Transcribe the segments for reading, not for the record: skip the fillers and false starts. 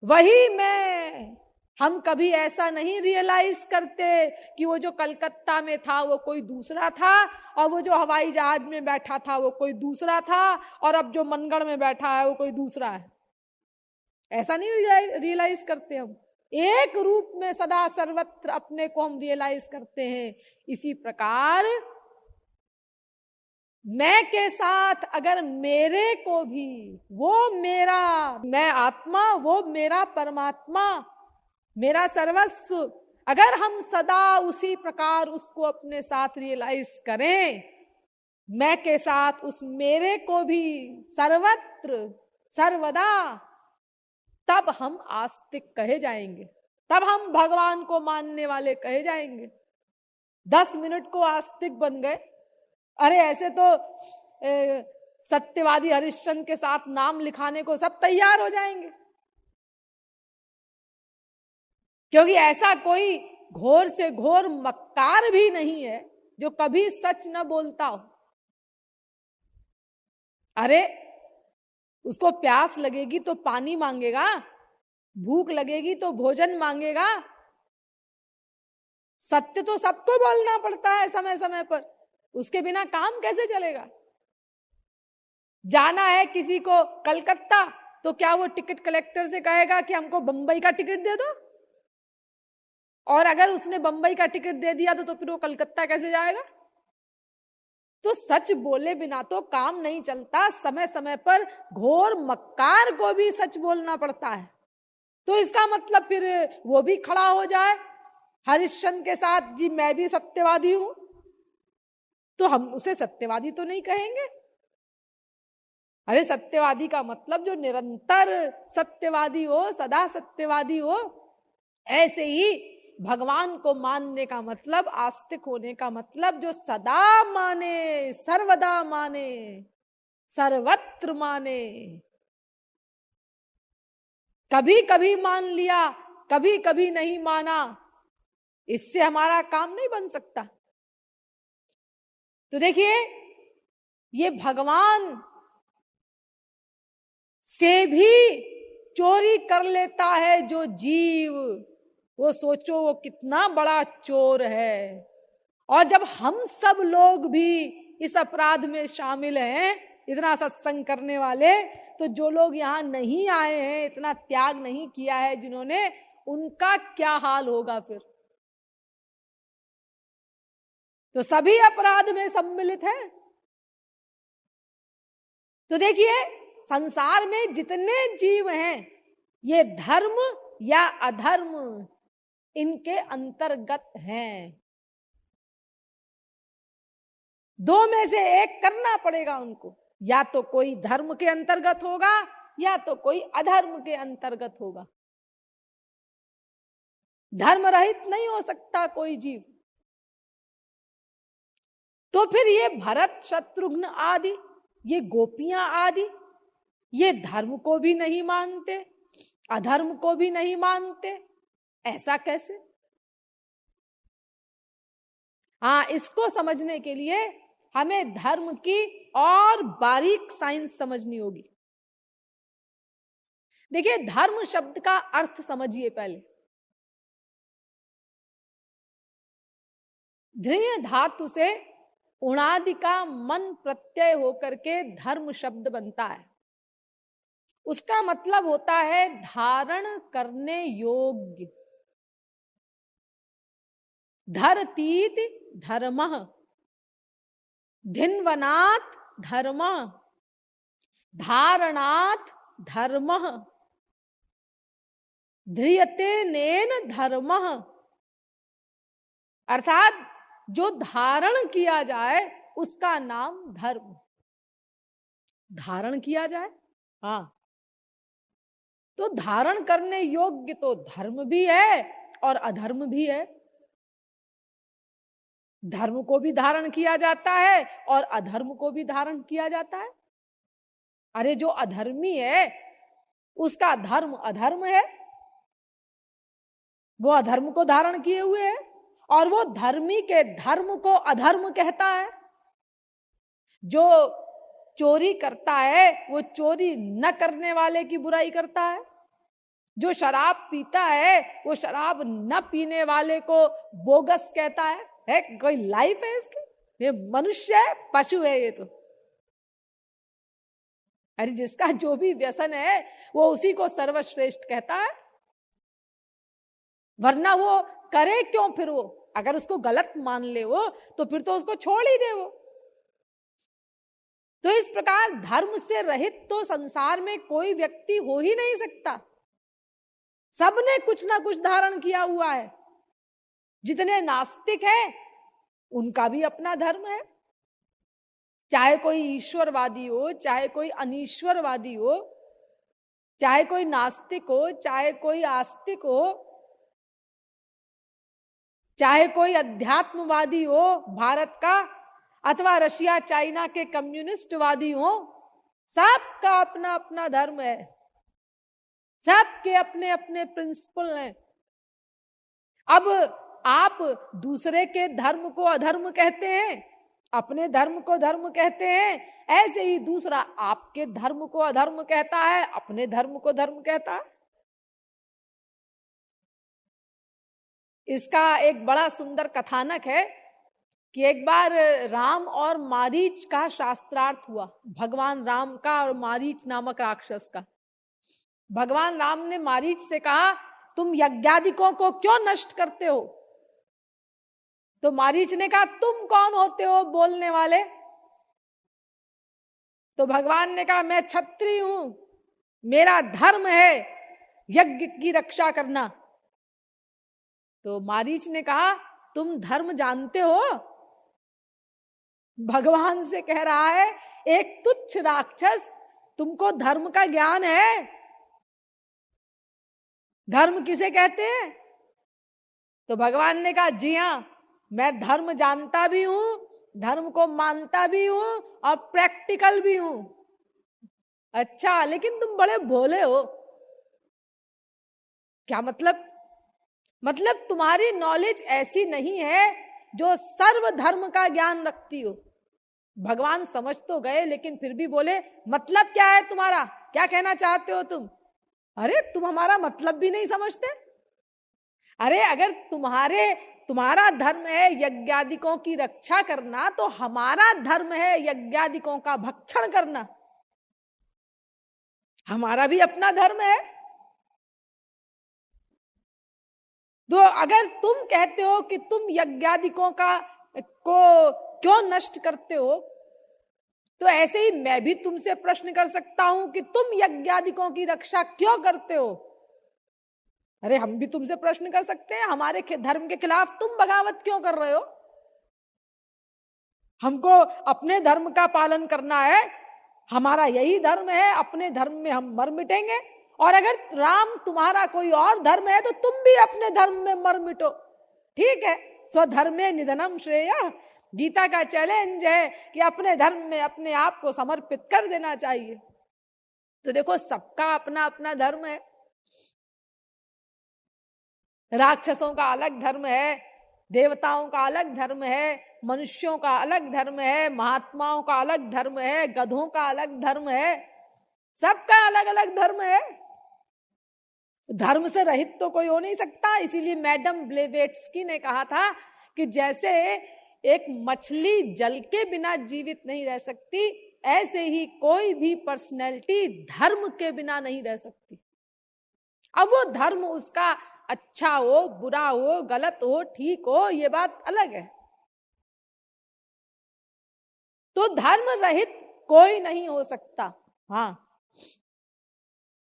वही मैं। हम कभी ऐसा नहीं रियलाइज करते कि वो जो कलकत्ता में था वो कोई दूसरा था, और वो जो हवाई जहाज में बैठा था वो कोई दूसरा था, और अब जो मनगढ़ में बैठा है वो कोई दूसरा है। ऐसा नहीं रियलाइज करते हम। एक रूप में सदा सर्वत्र अपने को हम रियलाइज करते हैं। इसी प्रकार मैं के साथ अगर मेरे को भी, वो मेरा, मैं आत्मा, वो मेरा परमात्मा, मेरा सर्वस्व, अगर हम सदा उसी प्रकार उसको अपने साथ रियलाइज करें, मैं के साथ उस मेरे को भी सर्वत्र सर्वदा, तब हम आस्तिक कहे जाएंगे, तब हम भगवान को मानने वाले कहे जाएंगे। 10 मिनट को आस्तिक बन गए। अरे ऐसे तो सत्यवादी हरिश्चंद्र के साथ नाम लिखाने को सब तैयार हो जाएंगे, क्योंकि ऐसा कोई घोर से घोर मक्कार भी नहीं है जो कभी सच न बोलता हो। अरे उसको प्यास लगेगी तो पानी मांगेगा, भूख लगेगी तो भोजन मांगेगा। सत्य तो सबको बोलना पड़ता है समय समय पर, उसके बिना काम कैसे चलेगा। जाना है किसी को कलकत्ता, तो क्या वो टिकट कलेक्टर से कहेगा कि हमको बंबई का टिकट दे दो? और अगर उसने बंबई का टिकट दे दिया तो फिर वो कलकत्ता कैसे जाएगा? तो सच बोले बिना तो काम नहीं चलता। समय समय पर घोर मक्कार को भी सच बोलना पड़ता है। तो इसका मतलब फिर वो भी खड़ा हो जाए हरिश्चंद्र के साथ, जी मैं भी सत्यवादी हूं, तो हम उसे सत्यवादी तो नहीं कहेंगे। अरे सत्यवादी का मतलब जो निरंतर सत्यवादी हो, सदा सत्यवादी हो। ऐसे ही भगवान को मानने का मतलब, आस्तिक होने का मतलब, जो सदा माने, सर्वदा माने, सर्वत्र माने। कभी कभी मान लिया, कभी कभी नहीं माना, इससे हमारा काम नहीं बन सकता। तो देखिए, ये भगवान से भी चोरी कर लेता है जो जीव, वो सोचो वो कितना बड़ा चोर है। और जब हम सब लोग भी इस अपराध में शामिल हैं, इतना सत्संग करने वाले, तो जो लोग यहाँ नहीं आए हैं, इतना त्याग नहीं किया है जिन्होंने, उनका क्या हाल होगा फिर? तो सभी अपराध में सम्मिलित है। तो देखिए, संसार में जितने जीव हैं, ये धर्म या अधर्म इनके अंतर्गत हैं। दो में से एक करना पड़ेगा उनको। या तो कोई धर्म के अंतर्गत होगा, या तो कोई अधर्म के अंतर्गत होगा। धर्म रहित नहीं हो सकता कोई जीव। तो फिर ये भरत शत्रुघ्न आदि, ये गोपियां आदि, ये धर्म को भी नहीं मानते, अधर्म को भी नहीं मानते, ऐसा कैसे? हाँ, इसको समझने के लिए हमें धर्म की और बारीक साइंस समझनी होगी। देखिए, धर्म शब्द का अर्थ समझिए पहले। धृय धातु से उणादि का मन प्रत्यय होकर के धर्म शब्द बनता है। उसका मतलब होता है धारण करने योग्य। धरतीत धर्मः, धिन्वनात् धर्मः, धारणात् धर्मः, ध्रियते नेन धर्मः। अर्थात जो धारण किया जाए उसका नाम धर्म। धारण किया जाए, हाँ, तो धारण करने योग्य तो धर्म भी है और अधर्म भी है। धर्म को भी धारण किया जाता है और अधर्म को भी धारण किया जाता है। अरे जो अधर्मी है उसका धर्म अधर्म है, वो अधर्म को धारण किए हुए है, और वो धर्मी के धर्म को अधर्म कहता है। जो चोरी करता है वो चोरी न करने वाले की बुराई करता है, जो शराब पीता है वो शराब न पीने वाले को बोगस कहता है कोई लाइफ है इसकी? ये मनुष्य है, पशु है ये तो। अरे जिसका जो भी व्यसन है वो उसी को सर्वश्रेष्ठ कहता है, वरना वो करे क्यों फिर? वो अगर उसको गलत मान ले वो, तो फिर तो उसको छोड़ ही दे वो। तो इस प्रकार धर्म से रहित तो संसार में कोई व्यक्ति हो ही नहीं सकता। सबने कुछ ना कुछ धारण किया हुआ है। जितने नास्तिक हैं उनका भी अपना धर्म है, चाहे कोई ईश्वरवादी हो, चाहे कोई अनीश्वरवादी हो, चाहे कोई नास्तिक हो, चाहे कोई आस्तिक हो, चाहे कोई अध्यात्मवादी हो भारत का, अथवा रशिया चाइना के कम्युनिस्टवादी हो, सबका अपना अपना धर्म है, सबके अपने अपने प्रिंसिपल हैं। अब आप दूसरे के धर्म को अधर्म कहते हैं, अपने धर्म को धर्म कहते हैं, ऐसे ही दूसरा आपके धर्म को अधर्म कहता है, अपने धर्म को धर्म कहता है। इसका एक बड़ा सुंदर कथानक है कि एक बार राम और मारीच का शास्त्रार्थ हुआ, भगवान राम का और मारीच नामक राक्षस का। भगवान राम ने मारीच से कहा, तुम यज्ञादिकों को क्यों नष्ट करते हो? तो मारीच ने कहा, तुम कौन होते हो बोलने वाले? तो भगवान ने कहा, मैं क्षत्रिय हूं, मेरा धर्म है यज्ञ की रक्षा करना। तो मारीच ने कहा, तुम धर्म जानते हो? भगवान से कह रहा है, एक तुच्छ राक्षस, तुमको धर्म का ज्ञान है? धर्म किसे कहते हैं? तो भगवान ने कहा, जी हां, मैं धर्म जानता भी हूं, धर्म को मानता भी हूं और प्रैक्टिकल भी हूं। अच्छा, लेकिन तुम बड़े भोले हो। क्या मतलब? मतलब तुम्हारी नॉलेज ऐसी नहीं है जो सर्व धर्म का ज्ञान रखती हो। भगवान समझ तो गए, लेकिन फिर भी बोले, मतलब क्या है तुम्हारा, क्या कहना चाहते हो तुम? अरे तुम हमारा मतलब भी नहीं समझते। अरे अगर तुम्हारा धर्म है यज्ञादिकों की रक्षा करना, तो हमारा धर्म है यज्ञादिकों का भक्षण करना। हमारा भी अपना धर्म है। तो अगर तुम कहते हो कि तुम यज्ञादिकों को क्यों नष्ट करते हो, तो ऐसे ही मैं भी तुमसे प्रश्न कर सकता हूं कि तुम यज्ञादिकों की रक्षा क्यों करते हो। अरे हम भी तुमसे प्रश्न कर सकते हैं, हमारे धर्म के खिलाफ तुम बगावत क्यों कर रहे हो? हमको अपने धर्म का पालन करना है, हमारा यही धर्म है, अपने धर्म में हम मर मिटेंगे। और अगर राम तुम्हारा कोई और धर्म है तो तुम भी अपने धर्म में मर मिटो। ठीक है, स्वधर्मे निधनम श्रेय, गीता का चैलेंज है कि अपने धर्म में अपने आप को समर्पित कर देना चाहिए। तो देखो, सबका अपना अपना धर्म है। राक्षसों का अलग धर्म है, देवताओं का अलग धर्म है, मनुष्यों का अलग धर्म है, महात्माओं का अलग धर्म है, गधों का अलग धर्म है, सबका अलग अलग धर्म है। धर्म से रहित तो कोई हो नहीं सकता। इसीलिए मैडम ब्लेवेट्स्की ने कहा था कि जैसे एक मछली जल के बिना जीवित नहीं रह सकती, ऐसे ही कोई भी पर्सनैलिटी धर्म के बिना नहीं रह सकती। अब वो धर्म उसका अच्छा हो, बुरा हो, गलत हो, ठीक हो, ये बात अलग है। तो धर्म रहित कोई नहीं हो सकता। हाँ,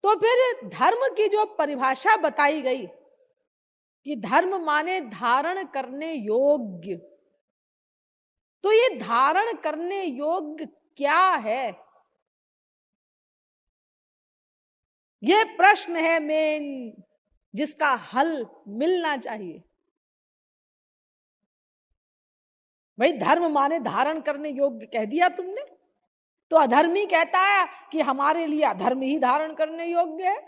तो फिर धर्म की जो परिभाषा बताई गई कि धर्म माने धारण करने योग्य, तो ये धारण करने योग्य क्या है, ये प्रश्न है मेन, जिसका हल मिलना चाहिए। भाई धर्म माने धारण करने योग्य कह दिया तुमने, तो अधर्मी कहता है कि हमारे लिए अधर्म ही धारण करने योग्य है।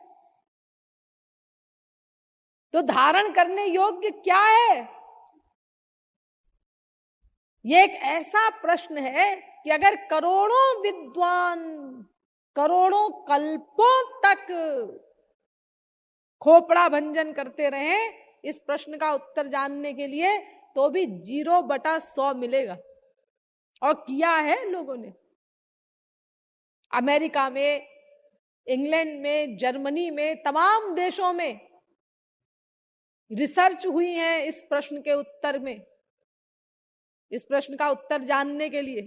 तो धारण करने योग्य क्या है? ये एक ऐसा प्रश्न है कि अगर करोड़ों विद्वान करोड़ों कल्पों तक खोपड़ा भंजन करते रहे इस प्रश्न का उत्तर जानने के लिए, तो भी 0/100 मिलेगा। और किया है लोगों ने। अमेरिका में, इंग्लैंड में, जर्मनी में, तमाम देशों में रिसर्च हुई है इस प्रश्न के उत्तर में, इस प्रश्न का उत्तर जानने के लिए।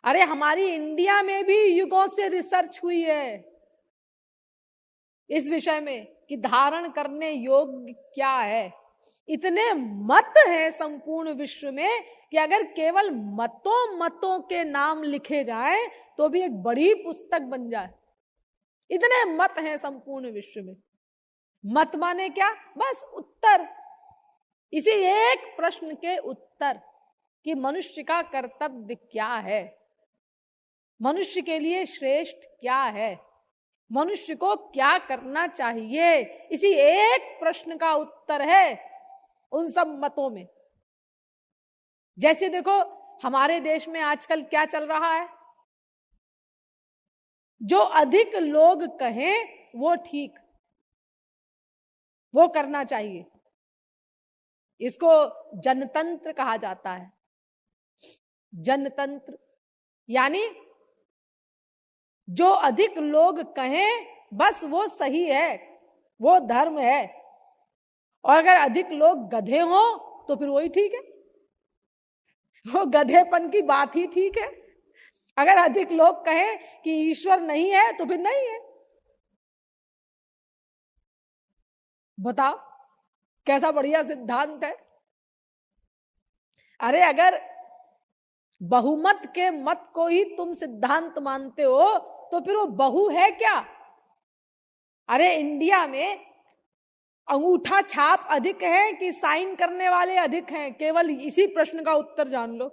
अरे हमारी इंडिया में भी युगों से रिसर्च हुई है इस विषय में कि धारण करने योग्य क्या है। इतने मत हैं संपूर्ण विश्व में कि अगर केवल मतों के नाम लिखे जाएं तो भी एक बड़ी पुस्तक बन जाए। इतने मत हैं संपूर्ण विश्व में। मत माने क्या? बस उत्तर, इसी एक प्रश्न के उत्तर कि मनुष्य का कर्तव्य क्या है, मनुष्य के लिए श्रेष्ठ क्या है, मनुष्य को क्या करना चाहिए। इसी एक प्रश्न का उत्तर है उन सब मतों में। जैसे देखो हमारे देश में आजकल क्या चल रहा है, जो अधिक लोग कहें वो ठीक, वो करना चाहिए। इसको जनतंत्र कहा जाता है। जनतंत्र यानी जो अधिक लोग कहें बस वो सही है, वो धर्म है। और अगर अधिक लोग गधे हो तो फिर वही ठीक है, वो गधेपन की बात ही ठीक है। अगर अधिक लोग कहें कि ईश्वर नहीं है तो फिर नहीं है। बताओ कैसा बढ़िया सिद्धांत है। अरे अगर बहुमत के मत को ही तुम सिद्धांत मानते हो तो फिर वो बहु है क्या? अरे इंडिया में अंगूठा छाप अधिक है कि साइन करने वाले अधिक हैं? केवल इसी प्रश्न का उत्तर जान लो।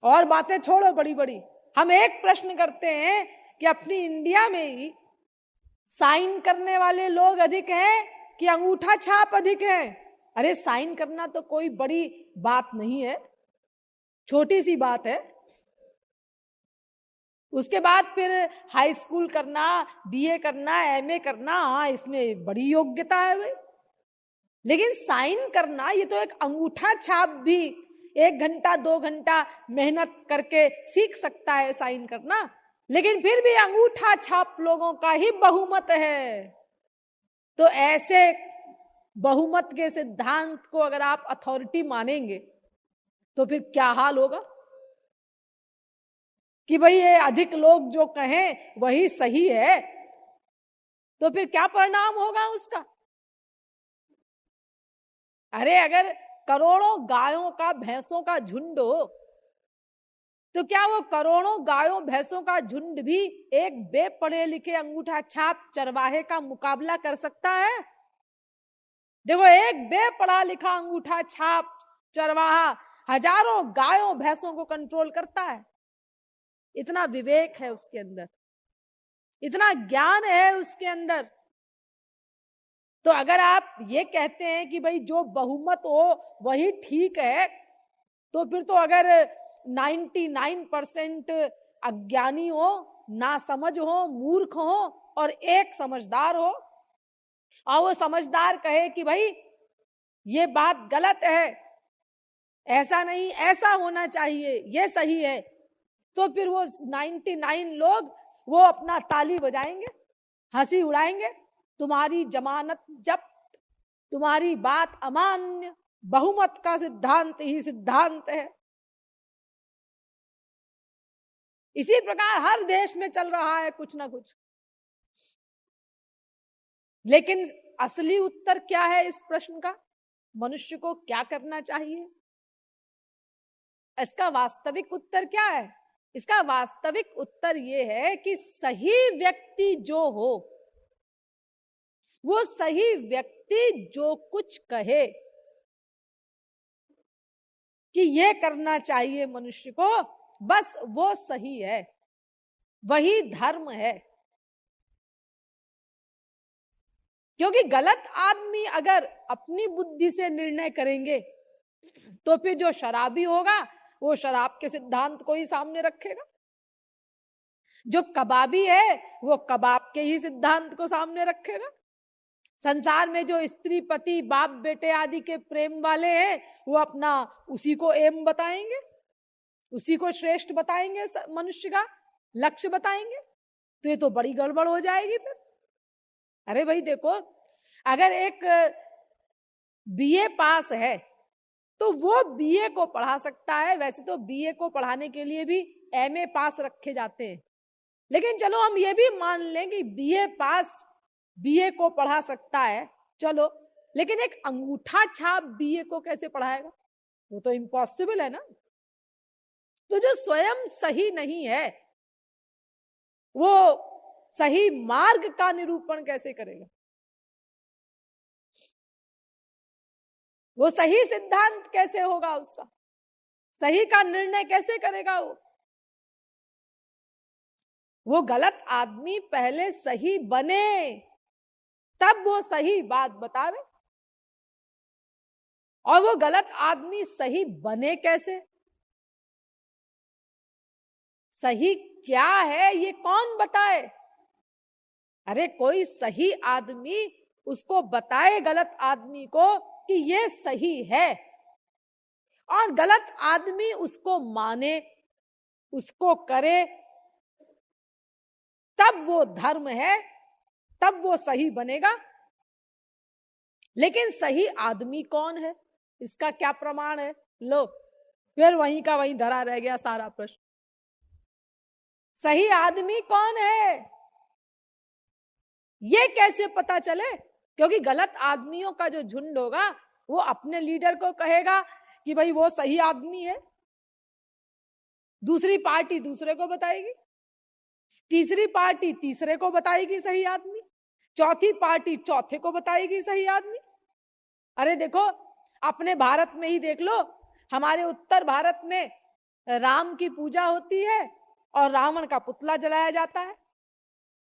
और बातें छोड़ो बड़ी बड़ी। हम एक प्रश्न करते हैं कि अपनी इंडिया में ही साइन करने वाले लोग अधिक हैं कि अंगूठा छाप अधिक है? अरे साइन करना तो कोई बड़ी बात नहीं है, छोटी सी बात है। उसके बाद फिर हाई स्कूल करना, बीए करना, एमए करना, हाँ इसमें बड़ी योग्यता है भाई। लेकिन साइन करना ये तो एक अंगूठा छाप भी 1 घंटा 2 घंटा मेहनत करके सीख सकता है साइन करना। लेकिन फिर भी अंगूठा छाप लोगों का ही बहुमत है। तो ऐसे बहुमत के सिद्धांत को अगर आप अथॉरिटी मानेंगे तो फिर क्या हाल होगा कि भाई ये अधिक लोग जो कहें वही सही है, तो फिर क्या परिणाम होगा उसका? अरे अगर करोड़ों गायों का, भैंसों का झुंड हो तो क्या वो करोड़ों गायों भैंसों का झुंड भी एक बेपढ़े लिखे अंगूठा छाप चरवाहे का मुकाबला कर सकता है? देखो एक बेपढ़ा लिखा अंगूठा छाप चरवाहा हजारों गायों भैंसों को कंट्रोल करता है। इतना विवेक है उसके अंदर, इतना ज्ञान है उसके अंदर। तो अगर आप ये कहते हैं कि भाई जो बहुमत हो वही ठीक है, तो फिर तो अगर 99% अज्ञानी हो, नासमझ हो, मूर्ख हो और एक समझदार हो, और वो समझदार कहे कि भाई ये बात गलत है, ऐसा नहीं, ऐसा होना चाहिए, ये सही है, तो फिर वो 99 लोग वो अपना ताली बजाएंगे, हंसी उड़ाएंगे, तुम्हारी जमानत जब्त, तुम्हारी बात अमान्य, बहुमत का सिद्धांत ही सिद्धांत है। इसी प्रकार हर देश में चल रहा है कुछ ना कुछ। लेकिन असली उत्तर क्या है इस प्रश्न का? मनुष्य को क्या करना चाहिए? इसका वास्तविक उत्तर क्या है? इसका वास्तविक उत्तर यह है कि सही व्यक्ति जो हो, वो सही व्यक्ति जो कुछ कहे कि ये करना चाहिए मनुष्य को, बस वो सही है, वही धर्म है। क्योंकि गलत आदमी अगर अपनी बुद्धि से निर्णय करेंगे तो फिर जो शराबी होगा वो शराब के सिद्धांत को ही सामने रखेगा, जो कबाबी है वो कबाब आपके ही सिद्धांत को सामने रखेगा। संसार में जो स्त्री पति बाप बेटे आदि के प्रेम वाले हैं वो अपना उसी को एम बताएंगे, उसी को श्रेष्ठ बताएंगे, मनुष्य का लक्ष्य बताएंगे। तो ये तो बड़ी गड़बड़ हो जाएगी फिर। अरे भाई देखो, अगर एक बीए पास है तो वो बीए को पढ़ा सकता है। वैसे तो बीए को पढ़ाने के लिए भी एमए पास रखे जाते हैं, लेकिन चलो हम ये भी मान लें कि बीए पास बीए को पढ़ा सकता है, चलो, लेकिन एक अंगूठा छाप बीए को कैसे पढ़ाएगा? वो तो इम्पॉसिबल है ना। तो जो स्वयं सही नहीं है वो सही मार्ग का निरूपण कैसे करेगा? वो सही सिद्धांत कैसे होगा उसका? सही का निर्णय कैसे करेगा वो गलत आदमी पहले सही बने तब वो सही बात बतावे। और वो गलत आदमी सही बने कैसे? सही क्या है ये कौन बताए? अरे कोई सही आदमी उसको बताए गलत आदमी को कि ये सही है, और गलत आदमी उसको माने, उसको करे, तब वो धर्म है, तब वो सही बनेगा। लेकिन सही आदमी कौन है, इसका क्या प्रमाण है? लो, फिर वहीं का वहीं धरा रह गया सारा प्रश्न। सही आदमी कौन है ये कैसे पता चले? क्योंकि गलत आदमियों का जो झुंड होगा वो अपने लीडर को कहेगा कि भाई वो सही आदमी है, दूसरी पार्टी दूसरे को बताएगी, तीसरी पार्टी तीसरे को बताएगी सही आदमी, चौथी पार्टी चौथे को बताएगी सही आदमी। अरे देखो, अपने भारत में ही देख लो, हमारे उत्तर भारत में राम की पूजा होती है और रावण का पुतला जलाया जाता है,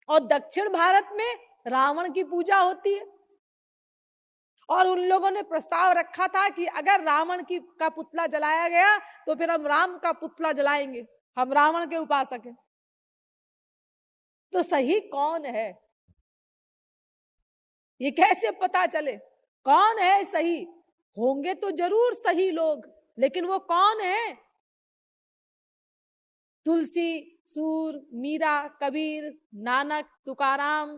और दक्षिण भारत में रावण की पूजा होती है। और उन लोगों ने प्रस्ताव रखा था कि अगर रावण का पुतला जलाया गया तो फिर हम राम का पुतला जलाएंगे, हम रावण के उपासक हैं। तो सही कौन है ये कैसे पता चले? कौन है सही? होंगे तो जरूर सही लोग, लेकिन वो कौन है? तुलसी, सूर, मीरा, कबीर, नानक, तुकाराम,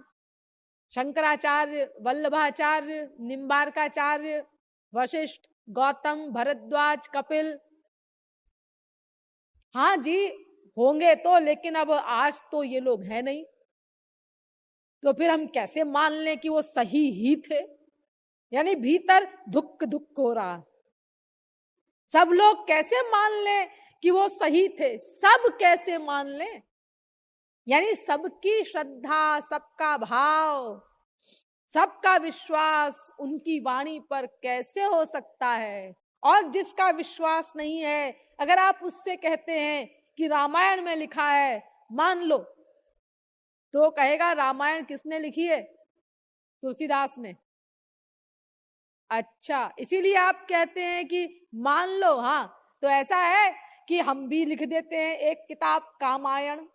शंकराचार्य, वल्लभाचार्य, निम्बारकाचार्य, वशिष्ठ, गौतम, भरद्वाज, कपिल। हाँ जी होंगे तो, लेकिन अब आज तो ये लोग हैं नहीं, तो फिर हम कैसे मान लें कि वो सही ही थे? यानी भीतर धुक धुक हो रहा। सब लोग कैसे मान लें कि वो सही थे? सब कैसे मान लें? यानी सबकी श्रद्धा, सबका भाव, सबका विश्वास उनकी वाणी पर कैसे हो सकता है? और जिसका विश्वास नहीं है, अगर आप उससे कहते हैं कि रामायण में लिखा है मान लो, तो कहेगा रामायण किसने लिखी है? तुलसीदास ने। अच्छा, इसीलिए आप कहते हैं कि मान लो। हाँ, तो ऐसा है कि हम भी लिख देते हैं एक किताब कामायण।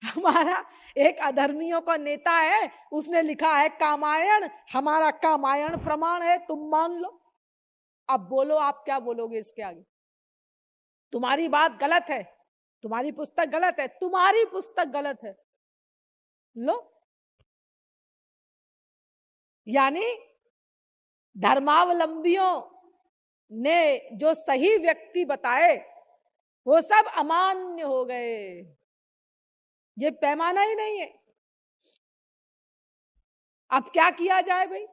हमारा एक अधर्मियों का नेता है, उसने लिखा है कामायण, हमारा कामायण प्रमाण है, तुम मान लो। अब बोलो, आप क्या बोलोगे इसके आगे? तुम्हारी बात गलत है, तुम्हारी पुस्तक गलत है, तुम्हारी पुस्तक गलत है। लो, यानी धर्मावलंबियों ने जो सही व्यक्ति बताए वो सब अमान्य हो गए। ये पैमाना ही नहीं है। अब क्या किया जाए भाई?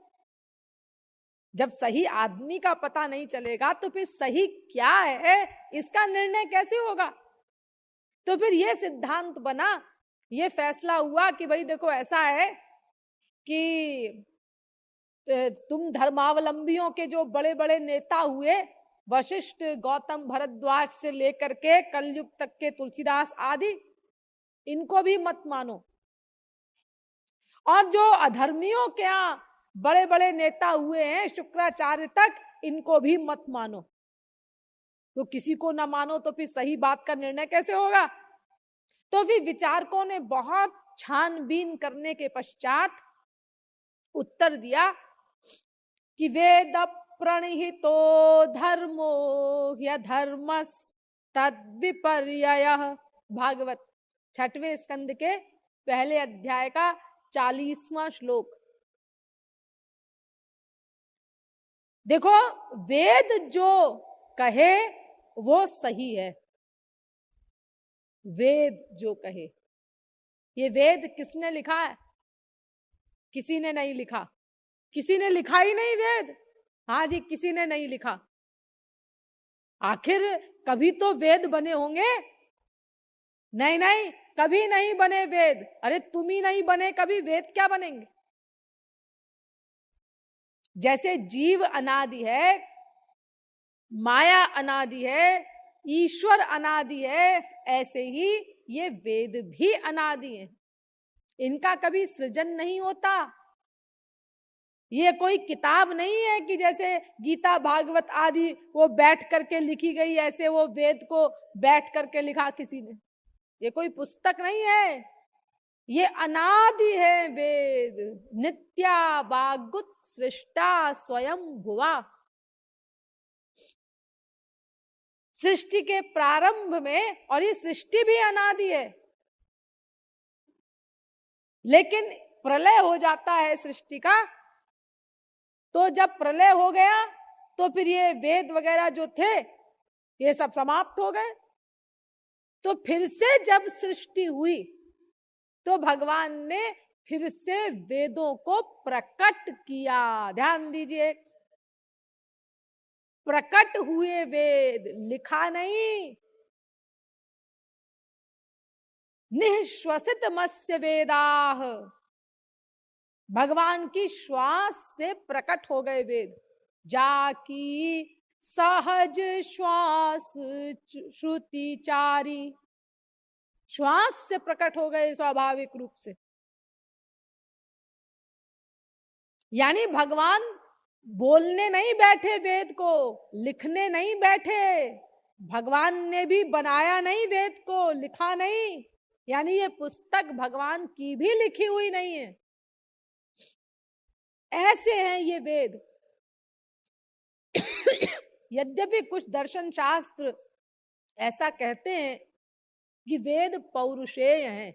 जब सही आदमी का पता नहीं चलेगा तो फिर सही क्या है इसका निर्णय कैसे होगा? तो फिर ये सिद्धांत बना, ये फैसला हुआ कि भाई देखो ऐसा है कि तुम धर्मावलंबियों के जो बड़े बड़े नेता हुए, वशिष्ठ, गौतम, भरद्वाज से लेकर के कलयुग तक के तुलसीदास आदि, इनको भी मत मानो। और जो अधर्मियों के यहाँ बड़े बड़े नेता हुए हैं शुक्राचार्य तक, इनको भी मत मानो। तो किसी को ना मानो तो फिर सही बात का निर्णय कैसे होगा? तो फिर विचारकों ने बहुत छानबीन करने के पश्चात उत्तर दिया कि वेद प्रणिहितो धर्मो ह्यधर्मस् तद्विपर्ययः। भागवत 6वें स्कंद के पहले अध्याय का 40वां श्लोक। देखो, वेद जो कहे वो सही है। वेद जो कहे, ये वेद किसने लिखा है? किसी ने नहीं लिखा। किसी ने लिखा ही नहीं वेद। हाँ जी, किसी ने नहीं लिखा। आखिर कभी तो वेद बने होंगे? नहीं नहीं, कभी नहीं बने वेद। अरे तुम ही नहीं बने कभी, वेद क्या बनेंगे? जैसे जीव अनादि है, माया अनादि है, ईश्वर अनादि है, ऐसे ही ये वेद भी अनादि है। इनका कभी सृजन नहीं होता। ये कोई किताब नहीं है कि जैसे गीता भागवत आदि वो बैठ करके लिखी गई, ऐसे वो वेद को बैठ करके लिखा किसी ने। ये कोई पुस्तक नहीं है, ये अनादि है वेद। नित्या वागुत सृष्टा स्वयं भुवा। सृष्टि के प्रारंभ में, और ये सृष्टि भी अनादि है, लेकिन प्रलय हो जाता है सृष्टि का। तो जब प्रलय हो गया तो फिर ये वेद वगैरह जो थे ये सब समाप्त हो गए। तो फिर से जब सृष्टि हुई तो भगवान ने फिर से वेदों को प्रकट किया। ध्यान दीजिए, प्रकट हुए वेद, लिखा नहीं। निःश्वसित मत्स्य वेदाः, भगवान की श्वास से प्रकट हो गए वेद। जाकी सहज श्वास श्रुतिचारी, श्वास से प्रकट हो गए स्वाभाविक रूप से। यानी भगवान बोलने नहीं बैठे वेद को, लिखने नहीं बैठे। भगवान ने भी बनाया नहीं वेद को, लिखा नहीं। यानी ये पुस्तक भगवान की भी लिखी हुई नहीं है। ऐसे हैं ये वेद। यद्यपि कुछ दर्शन शास्त्र ऐसा कहते हैं कि वेद पौरुषेय हैं,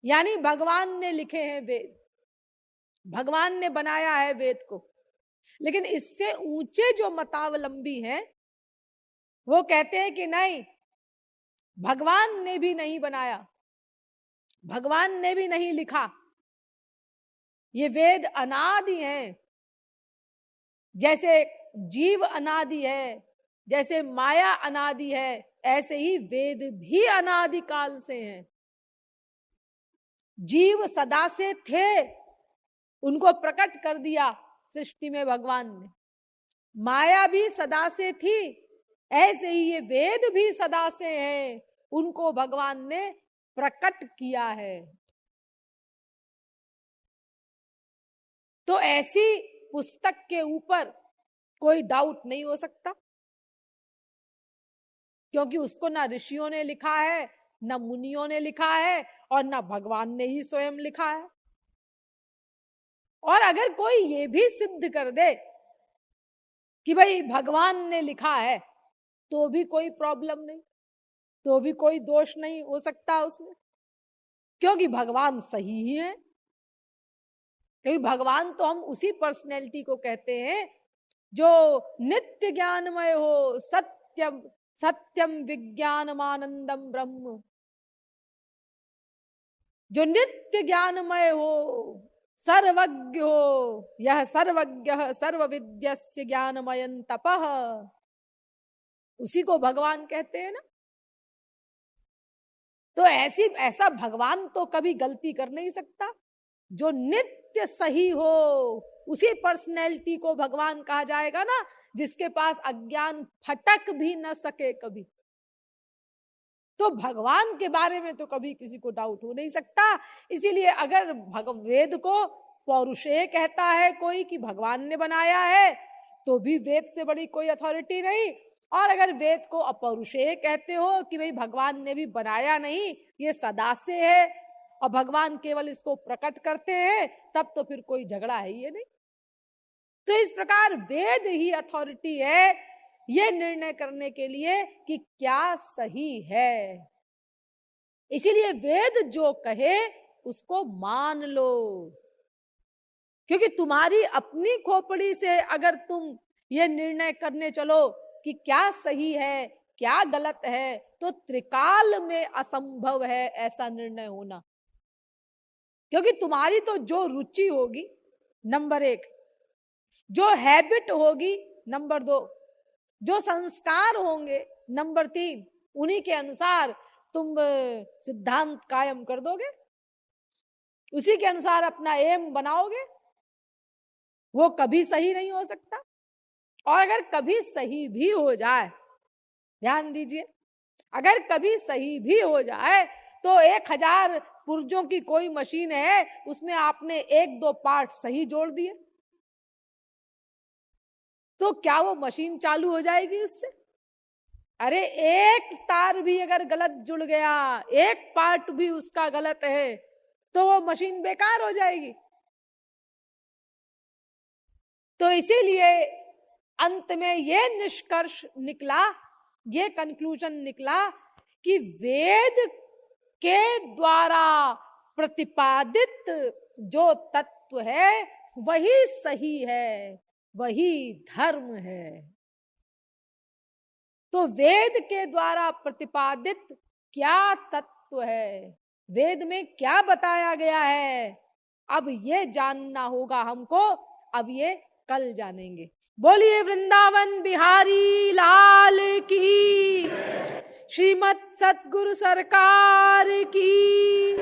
यानी भगवान ने लिखे हैं वेद, भगवान ने बनाया है वेद को। लेकिन इससे ऊंचे जो मतावलंबी हैं वो कहते हैं कि नहीं, भगवान ने भी नहीं बनाया, भगवान ने भी नहीं लिखा, ये वेद अनादि हैं। जैसे जीव अनादि है, जैसे माया अनादि है, ऐसे ही वेद भी अनादि काल से हैं। जीव सदा से थे, उनको प्रकट कर दिया सृष्टि में भगवान ने। माया भी सदा से थी, ऐसे ही ये वेद भी सदा से हैं, उनको भगवान ने प्रकट किया है। तो ऐसी पुस्तक के ऊपर कोई डाउट नहीं हो सकता, क्योंकि उसको ना ऋषियों ने लिखा है, ना मुनियों ने लिखा है, और ना भगवान ने ही स्वयं लिखा है। और अगर कोई ये भी सिद्ध कर दे कि भाई भगवान ने लिखा है, तो भी कोई प्रॉब्लम नहीं, तो भी कोई दोष नहीं हो सकता उसमें, क्योंकि भगवान सही ही है। क्योंकि भगवान तो हम उसी पर्सनैलिटी को कहते हैं जो नित्य ज्ञानमय हो, सत्यम सत्यम विज्ञानमानंदम ब्रह्म, जो नित्य ज्ञानमय हो, सर्वज्ञ हो। यह सर्वज्ञः सर्वविद्यस्य ज्ञानमयं तपः, उसी को भगवान कहते हैं ना। तो ऐसा भगवान तो कभी गलती कर नहीं सकता। जो नित्य सही हो, उसी पर्सनैलिटी को भगवान कहा जाएगा ना, जिसके पास अज्ञान फटक भी न सके कभी। तो भगवान के बारे में तो कभी किसी को डाउट हो नहीं सकता। इसीलिए अगर वेद को पौरुषेय कहता है कोई कि भगवान ने बनाया है, तो भी वेद से बड़ी कोई अथॉरिटी नहीं। और अगर वेद को अपौरुषेय कहते हो कि भाई भगवान ने भी बनाया नहीं, ये सदा से है, और भगवान केवल इसको प्रकट करते हैं, तब तो फिर कोई झगड़ा है ही नहीं। तो इस प्रकार वेद ही अथॉरिटी है ये निर्णय करने के लिए कि क्या सही है। इसीलिए वेद जो कहे उसको मान लो, क्योंकि तुम्हारी अपनी खोपड़ी से अगर तुम ये निर्णय करने चलो कि क्या सही है क्या गलत है, तो त्रिकाल में असंभव है ऐसा निर्णय होना। क्योंकि तुम्हारी तो जो रुचि होगी नंबर 1, जो हैबिट होगी नंबर 2, जो संस्कार होंगे नंबर 3, उन्हीं के अनुसार तुम सिद्धांत कायम कर दोगे, उसी के अनुसार अपना एम बनाओगे। वो कभी सही नहीं हो सकता। और अगर कभी सही भी हो जाए, ध्यान दीजिए, अगर कभी सही भी हो जाए तो 1000 पुर्जों की कोई मशीन है, उसमें आपने 1-2 पार्ट सही जोड़ दिए, तो क्या वो मशीन चालू हो जाएगी उससे? अरे एक तार भी अगर गलत जुड़ गया, एक पार्ट भी उसका गलत है, तो वो मशीन बेकार हो जाएगी। तो इसीलिए अंत में ये निष्कर्ष निकला, ये कंक्लूजन निकला कि वेद के द्वारा प्रतिपादित जो तत्व है वही सही है, वही धर्म है। तो वेद के द्वारा प्रतिपादित क्या तत्व है, वेद में क्या बताया गया है, अब ये जानना होगा हमको। अब ये कल जानेंगे। बोलिए वृंदावन बिहारी लाल की, श्रीमद् सतगुरु सरकार की।